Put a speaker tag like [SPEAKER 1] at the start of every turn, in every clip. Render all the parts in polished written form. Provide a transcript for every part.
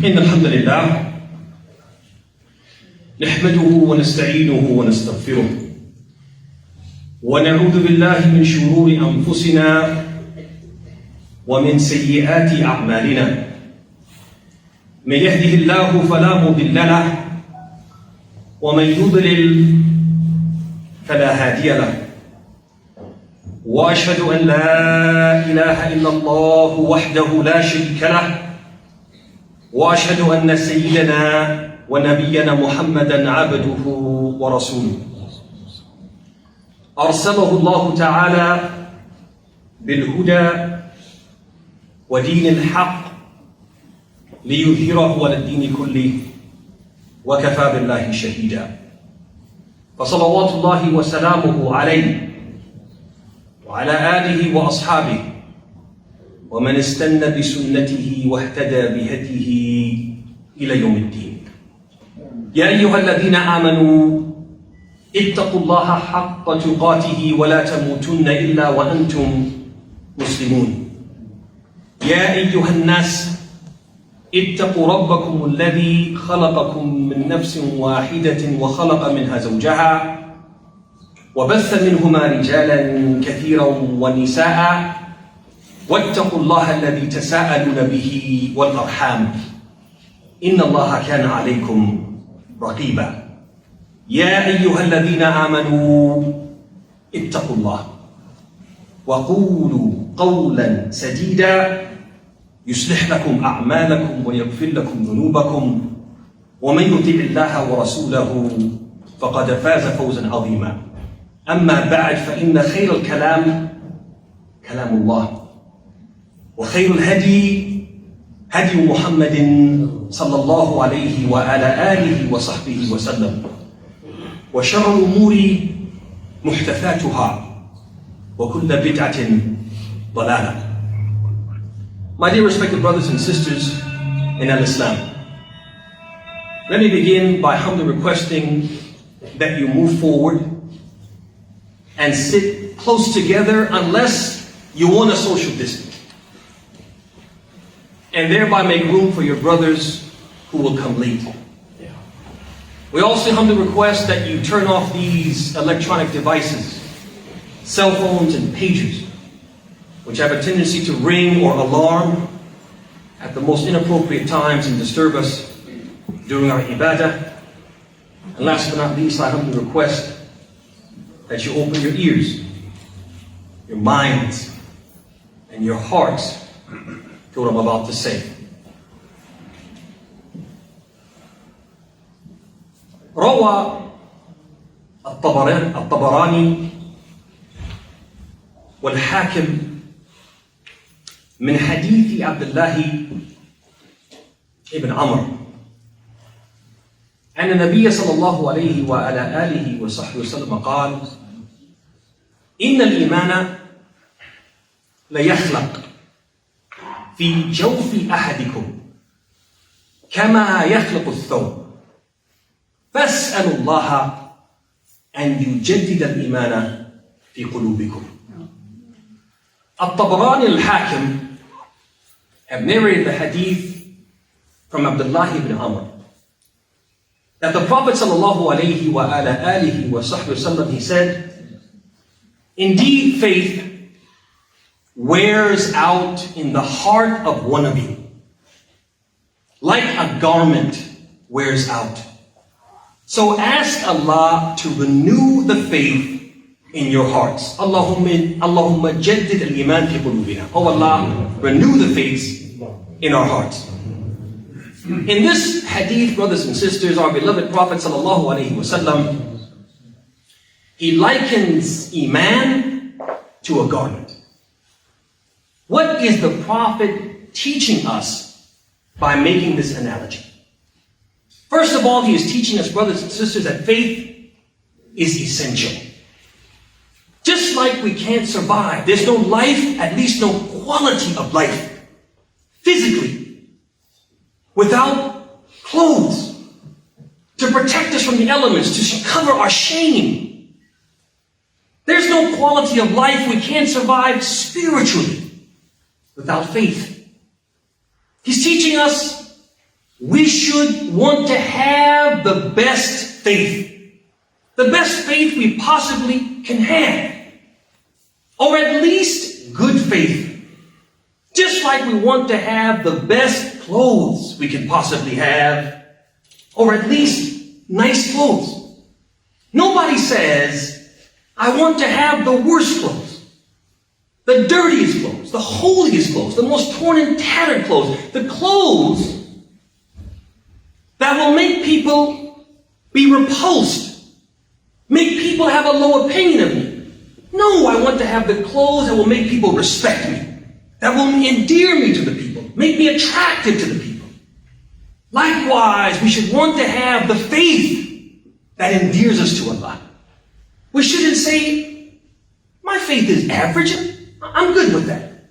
[SPEAKER 1] إن الحمد لله نحمده ونستعينه ونستغفره ونعوذ بالله من شرور أنفسنا ومن سيئات أعمالنا. من يهده الله فلا مضل له ومن يضلل فلا هادي له، وأشهد أن لا إله إلا الله وحده لا شريك له، وأشهد أن سيدنا ونبينا محمدا عبده ورسوله أرسله الله تعالى بالهدى ودين الحق ليظهره على الدين كله وكفى بالله شهيدا. فصلوات الله وسلامه عليه وعلى آله وأصحابه ومن استنى بسنته واهتدى بهديه إلى يوم الدين. يا أيها الذين آمنوا اتقوا الله حق تقاته ولا تموتن إلا وأنتم مسلمون. يا أيها الناس اتقوا ربكم الذي خلقكم من نفس واحدة وخلق منها زوجها وبث منهما رجالا كثيرا ونساء واتقوا الله الذي تساءلون به والأرحام إن الله كان عليكم رقيبا. يا أيها الذين آمنوا اتقوا الله وقولوا قولا سديدا يصلح لكم أعمالكم ويغفر لكم ذنوبكم ومن يطع الله ورسوله فقد فاز فوزا عظيما. أما بعد، فإن خير الكلام كلام الله، وخير الهدي هدي محمد صلى الله عليه وعلى آله وصحبه وسلم، وشر الأمور محدثاتها وكل بدعة ضلالة. My dear respected brothers and sisters in Al-Islam, let me begin by humbly requesting that you move forward and sit close together unless you want a social distance, and thereby make room for your brothers who will come late. We also humbly request that you turn off these electronic devices, cell phones and pagers, which have a tendency to ring or alarm at the most inappropriate times and disturb us during our ibadah. And last but not least, I humbly request that you open your ears, your minds, and your hearts to what I'm about to say. روى الطبراني والحاكم من حديث عبد الله ابن عمرو أن النبي صلى الله عليه وعلى آله وصحبه وسلم قال: إن الإيمان ليخلق في جوف أحدكم كما يخلق الثوب، فاسألوا الله أن يجدد الإيمان في قلوبكم. Al-Tabarani al-Hakim have narrated the hadith from Abdullah ibn Amr that the Prophet sallallahu alayhi wa ala alihi wa sahbihi wasallam, he said, indeed faith wears out in the heart of one of you like a garment wears out. So ask Allah to renew the faith in your hearts. Allahumma jaddid al-iman fi qulubina. Oh Allah, renew the faith in our hearts. In this hadith, brothers and sisters, our beloved Prophet sallallahu alaihi wasallam, he likens iman to a garment. What is the Prophet teaching us by making this analogy? First of all, he is teaching us, brothers and sisters, that faith is essential. Just like we can't survive, there's no life, at least no quality of life, physically, without clothes to protect us from the elements, to cover our shame. There's no quality of life, we can't survive spiritually without faith. He's teaching us we should want to have the best faith. The best faith we possibly can have. Or at least good faith. Just like we want to have the best clothes we can possibly have. Or at least nice clothes. Nobody says, I want to have the worst clothes. The dirtiest clothes. The holiest clothes. The most torn and tattered clothes. The clothes that will make people be repulsed. Make people have a low opinion of me. No, I want to have the clothes that will make people respect me. That will endear me to the people. Make me attractive to the people. Likewise, we should want to have the faith that endears us to Allah. We shouldn't say, my faith is average. I'm good with that.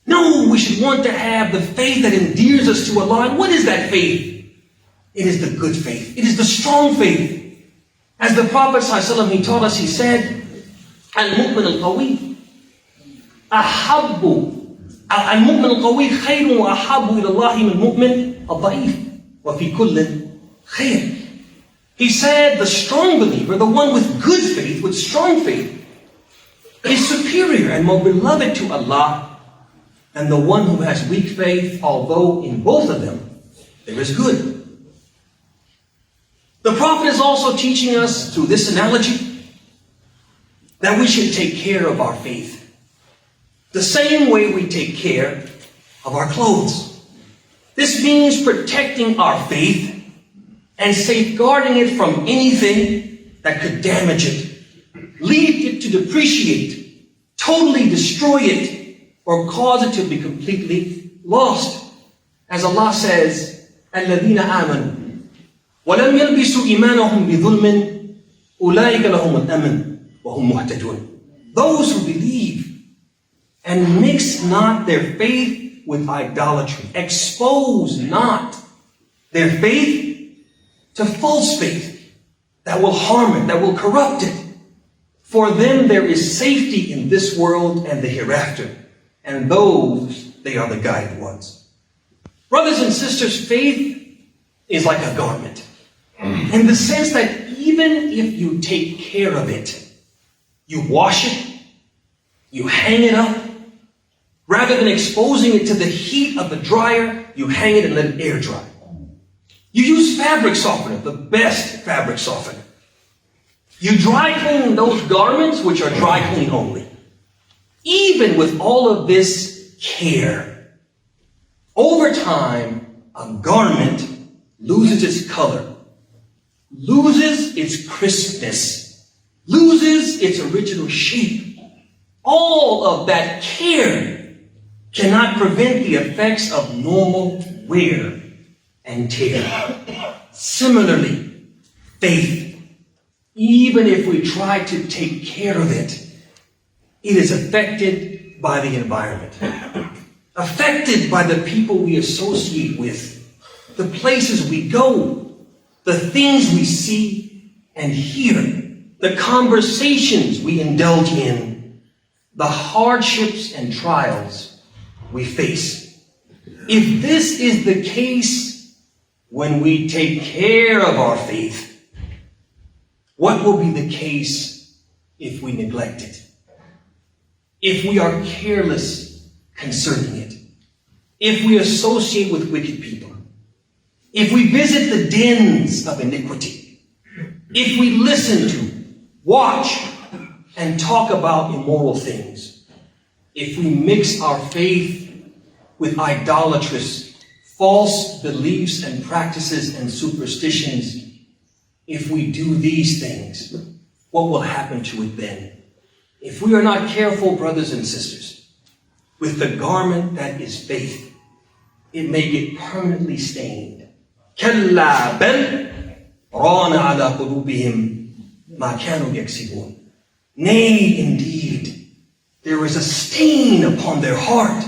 [SPEAKER 1] No, we should want to have the faith that endears us to Allah. And what is that faith? It is the good faith. It is the strong faith. As the Prophet ﷺ, he taught us, he said, Al-Mu'min al-Qawi ahabbu Al-Mu'min al-Qawi khayrun wa ahabbu ila Allahi min mu'min al-Da'if wa fi kullin khayr. He said, the strong believer, the one with good faith, with strong faith, is superior and more beloved to Allah than the one who has weak faith, although in both of them there is good. The Prophet is also teaching us through this analogy that we should take care of our faith the same way we take care of our clothes. This means protecting our faith and safeguarding it from anything that could damage it, lead it to depreciate, totally destroy it, or cause it to be completely lost. As Allah says, الَّذِينَ آمَنُوا وَلَمْ يَلْبِسُوا إِيمَانَهُمْ بِظُلْمٍ أُولَٰئِكَ لَهُمُ الْأَمْنُ وَهُمْ مُهْتَدُونَ. Those who believe and mix not their faith with idolatry, expose not their faith to false faith that will harm it, that will corrupt it. For them there is safety in this world and the hereafter, and those, they are the guided ones. Brothers and sisters, faith is like a garment. In the sense that even if you take care of it, you wash it, you hang it up, rather than exposing it to the heat of the dryer, you hang it and let it air dry. You use fabric softener, the best fabric softener. You dry clean those garments which are dry clean only. Even with all of this care, over time, a garment loses its color, loses its crispness, loses its original shape. All of that care cannot prevent the effects of normal wear and tear. Similarly, faith, even if we try to take care of it, it is affected by the environment, affected by the people we associate with, the places we go, the things we see and hear, the conversations we indulge in, the hardships and trials we face. If this is the case when we take care of our faith, what will be the case if we neglect it? If we are careless concerning it? If we associate with wicked people? If we visit the dens of iniquity? If we listen to, watch, and talk about immoral things? If we mix our faith with idolatrous, false beliefs and practices and superstitions, if we do these things, what will happen to it then? If we are not careful, brothers and sisters, with the garment that is faith, it may get permanently stained. كَلَّا بَلْ رَانَ عَلَى قُلُوبِهِمْ مَا كَانُوا يَكْسِبُونَ. Nay, indeed, there is a stain upon their heart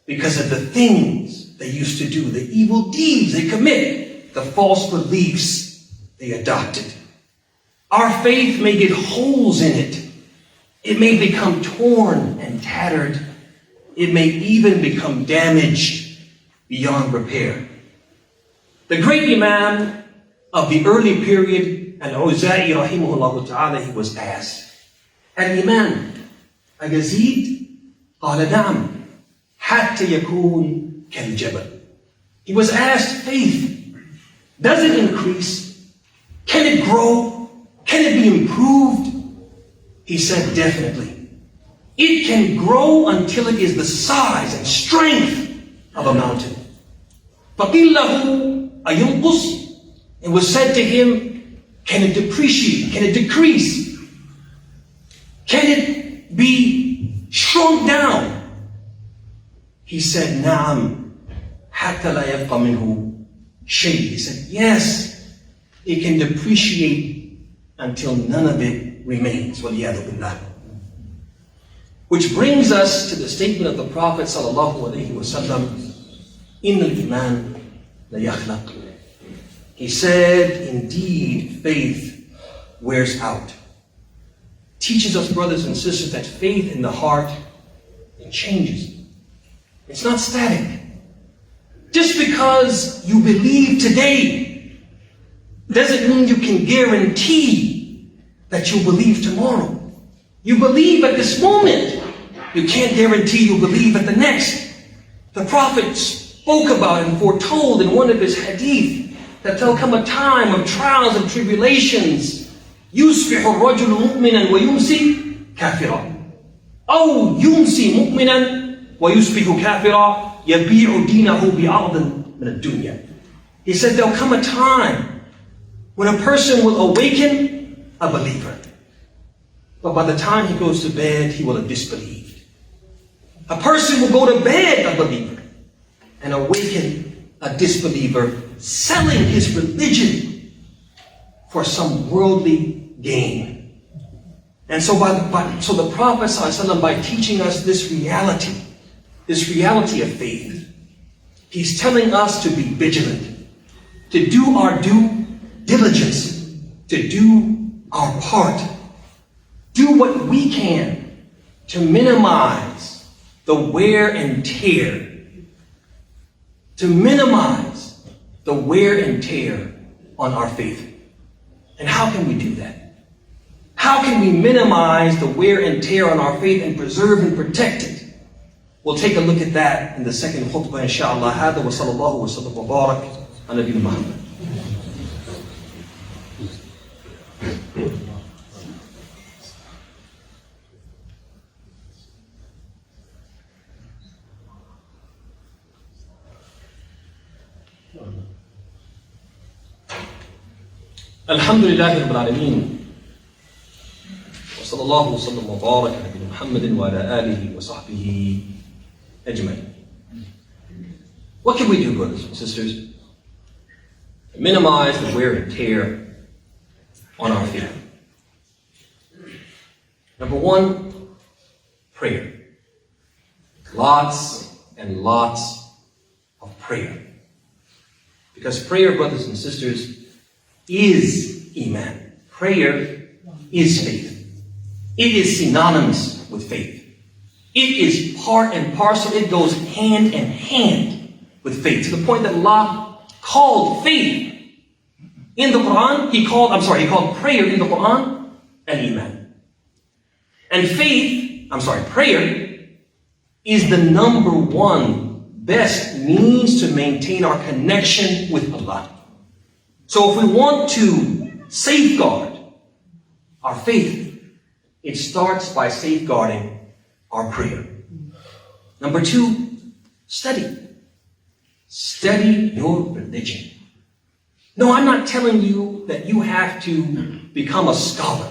[SPEAKER 1] because of the things they used to do, the evil deeds they commit, the false beliefs they adopted. Our faith may get holes in it. It may become torn and tattered. It may even become damaged beyond repair. The great Imam of the early period, Al-Ansari rahimahullah ta'ala, he was asked, Al-Imam, أجزيد؟ قال نعم حتى يكون كالجبل. He was asked, faith, does it increase? Can it grow? Can it be improved? He said, definitely. It can grow until it is the size and strength of a mountain. فَقِيلَ لَهُ أَيُنْقُصْ? It was said to him, can it depreciate? Can it decrease? Can it be shrunk down? He said, نَعَمْ حَتَّى لَا يَبْقَ مِنْهُ شَيْءٍ. He said, yes, it can depreciate until none of it remains. وَلِيَعْذُ بِاللَّهِ. Which brings us to the statement of the Prophet sallallahu alaihi wasallam, إِنَّ الْإِيمَانَ لَيَخْلَقُ. He said, indeed, faith wears out. Teaches us, brothers and sisters, that faith in the heart, it changes. It's not static. Just because you believe today doesn't mean you can guarantee that you'll believe tomorrow. You believe at this moment. You can't guarantee you'll believe at the next. The Prophet spoke about and foretold in one of his hadith that there'll come a time of trials and tribulations. يُصْبِحُ الرَّجُلُ مُؤْمِنًا وَيُمْسِي كَافِرًا أو يُمْسِي مُؤْمِنًا وَيُصْبِحُ كَافِرًا يَبِيعُ دِينَهُ بِعَرْضٍ مِنَ الدُّنْيَا. He said there'll come a time when a person will awaken a believer. But by the time he goes to bed, he will have disbelieved. A person will go to bed a believer and awaken a disbeliever, selling his religion for some worldly gain. And so the Prophet ﷺ, by teaching us this reality of faith, he's telling us to be vigilant, to do our due diligence, to do our part, do what we can to minimize the wear and tear, on our faith. And how can we do that? How can we minimize the wear and tear on our faith and preserve and protect it? We'll take a look at that in the second khutbah, inshallah. هذا وصلى الله وسلم وبارك على نبينا محمد. الحمد لله رب العالمين وصلى الله وسلم وبارك على نبينا محمد وعلى آله وصحبه أجمعين. What can we do, brothers and sisters, to minimize the wear and tear on our faith? Number one, prayer. Lots and lots of prayer. Because prayer, brothers and sisters, is Iman. Prayer is faith. It is synonymous with faith. It is part and parcel. It goes hand in hand with faith. To the point that Allah called faith in the Quran, He called prayer in the Quran al-Iman. And prayer is the number one best means to maintain our connection with Allah. So if we want to safeguard our faith, it starts by safeguarding our prayer. Number two, study. Study your religion. No, I'm not telling you that you have to become a scholar,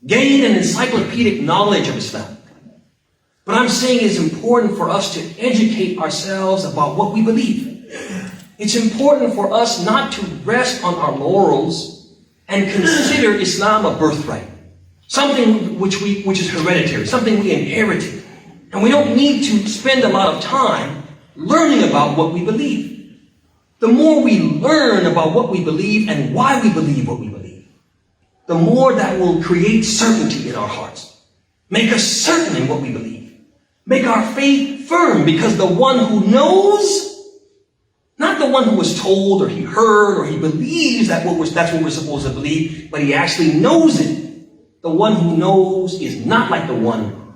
[SPEAKER 1] gain an encyclopedic knowledge of Islam. But I'm saying it's important for us to educate ourselves about what we believe. It's important for us not to rest on our laurels and consider Islam a birthright, something which is hereditary, something we inherited. And we don't need to spend a lot of time learning about what we believe. The more we learn about what we believe and why we believe what we believe, the more that will create certainty in our hearts. Make us certain in what we believe. Make our faith firm, because the one who knows, not Not the one who was told or he heard or he believes that's what we're supposed to believe, but he actually knows it. The one who knows is not like the one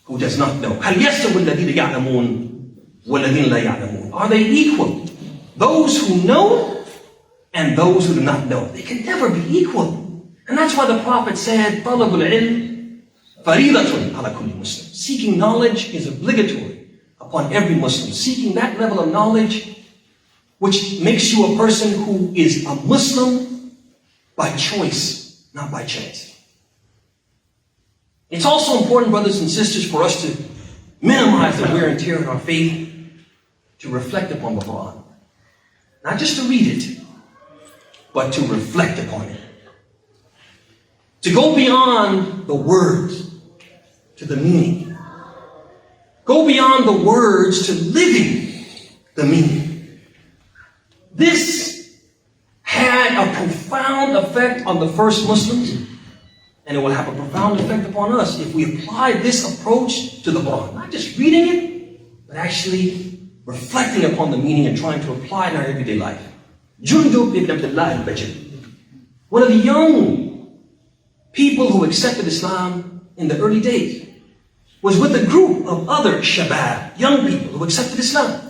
[SPEAKER 1] who does not know. هل يستوي الذين يعلمون والذين لا يعلمون? Are they equal? Those who know and those who do not know. They can never be equal. And that's why the Prophet said, طلب العلم فريضة على كل مسلم. Seeking knowledge is obligatory upon every Muslim. Seeking that level of knowledge, which makes you a person who is a Muslim by choice, not by chance. It's also important, brothers and sisters, for us to minimize the wear and tear in our faith, to reflect upon the Quran. Not just to read it, but to reflect upon it. To go beyond the words to the meaning. Go beyond the words to living the meaning. This had a profound effect on the first Muslims, and it will have a profound effect upon us if we apply this approach to the Quran. Not just reading it, but actually reflecting upon the meaning and trying to apply it in our everyday life. Jundub ibn Abdullah al-Bajali, one of the young people who accepted Islam in the early days, was with a group of other shabab, young people who accepted Islam.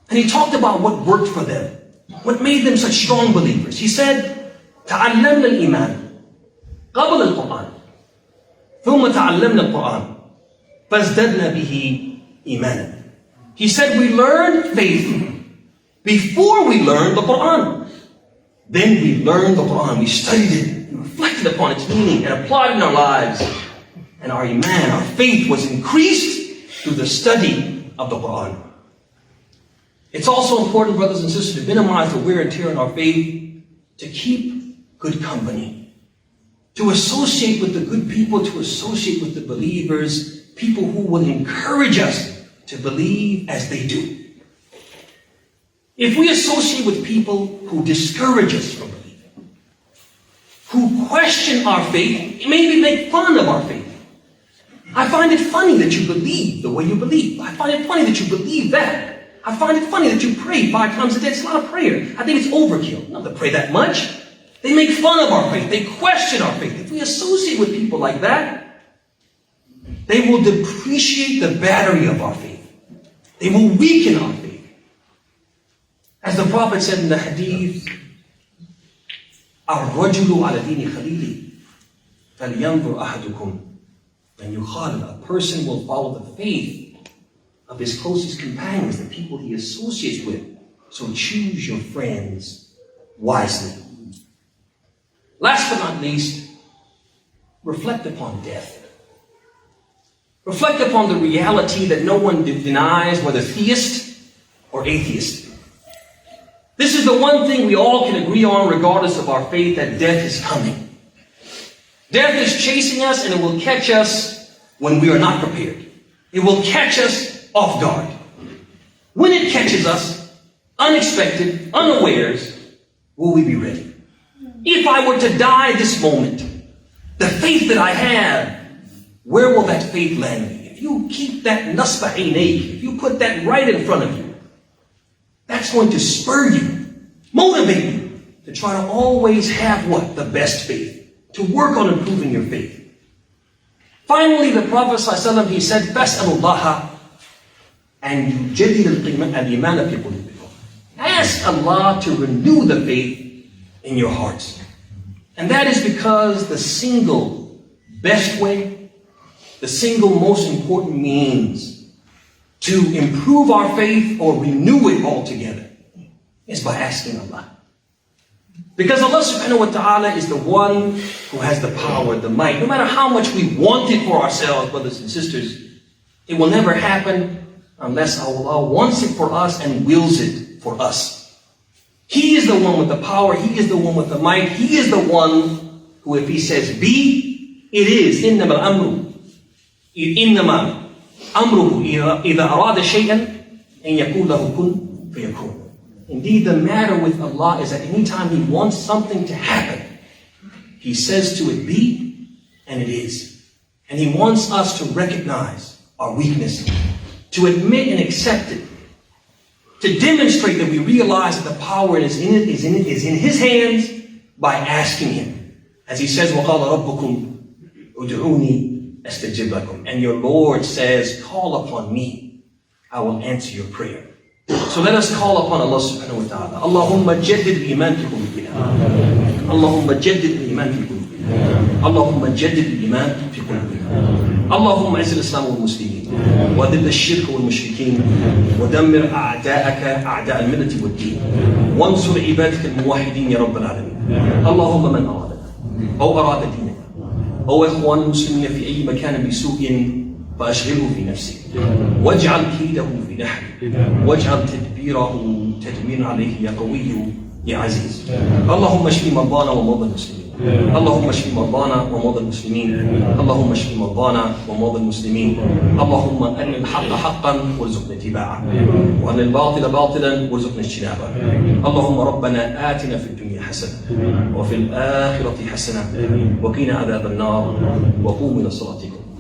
[SPEAKER 1] And he talked about what worked for them, what made them such strong believers. He said, تعلمنا الإيمان قبل القرآن ثم تعلمنا القرآن فازددنا به إيمانا. He said, we learned faith before we learned the Quran. Then we learned the Quran. We studied it, and reflected upon its meaning, and applied it in our lives. And our iman, our faith was increased through the study of the Quran. It's also important, brothers and sisters, to minimize the wear and tear in our faith, to keep good company, to associate with the good people, to associate with the believers, people who will encourage us to believe as they do. If we associate with people who discourage us from believing, who question our faith, maybe make fun of our faith. I find it funny that you believe the way you believe. I find it funny that you believe that. I find it funny that you pray 5 times a day. It's a lot of prayer. I think it's overkill. Not to pray that much. They make fun of our faith. They question our faith. If we associate with people like that, they will depreciate the battery of our faith. They will weaken our faith. As the Prophet said in the hadith, الرجل على دين خليله فلينظر أحدكم من يخالل. A person will follow the faith of his closest companions, the people he associates with. So choose your friends wisely. Last but not least, reflect upon death. Reflect upon the reality that no one denies, whether theist or atheist. This is the one thing we all can agree on, regardless of our faith, that death is coming. Death is chasing us, and it will catch us when we are not prepared. It will catch us off guard. When it catches us, unexpected, unawares, will we be ready? If I were to die this moment, the faith that I have, where will that faith land me? If you keep that nasba aynayk, if you put that right in front of you, that's going to spur you, motivate you to try to always have what? The best faith. To work on improving your faith. Finally, the Prophet ﷺ, he said, فَاسْأَلُ اللَّهَ أَنْ يُجَدِّدَ الْإِيمَانَ فِي قُلُوبِكُمْ. Ask Allah to renew the faith in your hearts. And that is because the single best way, the single most important means to improve our faith or renew it altogether is by asking Allah. Because Allah subhanahu wa ta'ala is the one who has the power, the might. No matter how much we want it for ourselves, brothers and sisters, it will never happen unless Allah wants it for us and wills it for us. He is the one with the power. He is the one with the might. He is the one who, if He says be, it is. إِنَّمَا الْأَمْرُ إِنَّمَا أَمْرُهُ إِذَا أَرَادَ شَيْئًا أَنْ يَقُولَ لَهُ كُنْ فَيَكُونُ. Indeed, the matter with Allah is that anytime He wants something to happen, He says to it be, and it is. And He wants us to recognize our weakness, to admit and accept it, to demonstrate that we realize that the power is in His hands by asking Him. As He says, وَقَالَ رَبُّكُمْ أُدْعُونِي أَسْتَجِبْ لَكُمْ. And your Lord says, call upon me, I will answer your prayer. So let us call upon Allah subhanahu wa ta'ala. Allahumma jaddid al-iman fi qulubina. Allahumma jaddid al-iman fi qulubina. Allahumma jaddid al-iman fi qulubina. اللهم اعز الاسلام والمسلمين وذل الشرك والمشركين ودمر اعداءك اعداء المله والدين وانصر عبادك الموحدين يا رب العالمين. اللهم من ارادنا او اراد ديننا او اخوان المسلمين في اي مكان بسوء فاشغله في نفسه واجعل كيده في نحره واجعل تدبيره تدميرا عليه يا قوي يا عزيز. اللهم اشف مرضانا ومرضى المسلمين. اللهم اشف مرضانا ومرضى المسلمين. اللهم اشف مرضانا ومرضى المسلمين. اللهم ارنا الحق حقا وارزقنا اتباعه وارنا الباطل باطلا وارزقنا اجتنابه. اللهم ربنا آتنا في الدنيا حسنه وفي الآخرة حسنه وقنا عذاب النار وقوموا إلى صلاتكم.